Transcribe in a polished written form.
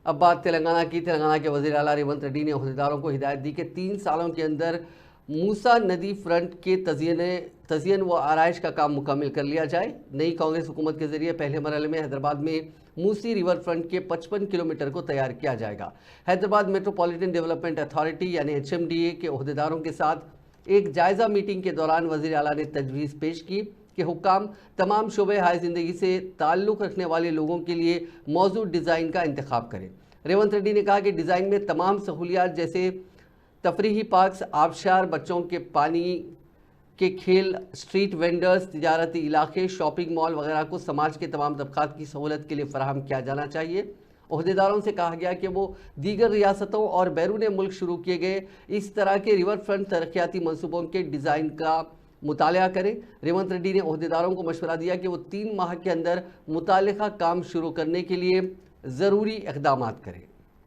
اب بات تلنگانہ کی۔ تلنگانہ کے وزیر اعلیٰ ریونت ریڈی نے عہدیداروں کو ہدایت دی کہ 3 سالوں کے اندر موسیٰ ندی فرنٹ کے تزئین و آرائش کا کام مکمل کر لیا جائے۔ نئی کانگریس حکومت کے ذریعے پہلے مرحلے میں حیدرآباد میں موسی ریور فرنٹ کے 55 کلومیٹر کو تیار کیا جائے گا۔ حیدرآباد میٹروپولیٹن ڈیولپمنٹ اتھارٹی یعنی HMDA کے عہدیداروں کے ساتھ ایک جائزہ میٹنگ کے دوران وزیر اعلیٰ نے تجویز پیش کی کہ حکام تمام شعبے ہائے زندگی سے تعلق رکھنے والے لوگوں کے لیے موزوں ڈیزائن کا انتخاب کریں۔ ریونت ریڈی نے کہا کہ ڈیزائن میں تمام سہولیات جیسے تفریحی پارکس، آبشار، بچوں کے پانی کے کھیل، اسٹریٹ وینڈرز، تجارتی علاقے، شاپنگ مال وغیرہ کو سماج کے تمام طبقات کی سہولت کے لیے فراہم کیا جانا چاہیے۔ عہدیداروں سے کہا گیا کہ وہ دیگر ریاستوں اور بیرون ملک شروع کیے گئے اس طرح کے ریور فرنٹ ترقیاتی منصوبوں کے ڈیزائن کا مطالعہ کریں۔ ریونت ریڈی نے عہدیداروں کو مشورہ دیا کہ وہ 3 ماہ کے اندر متعلقہ کام شروع کرنے کے لیے ضروری اقدامات کریں۔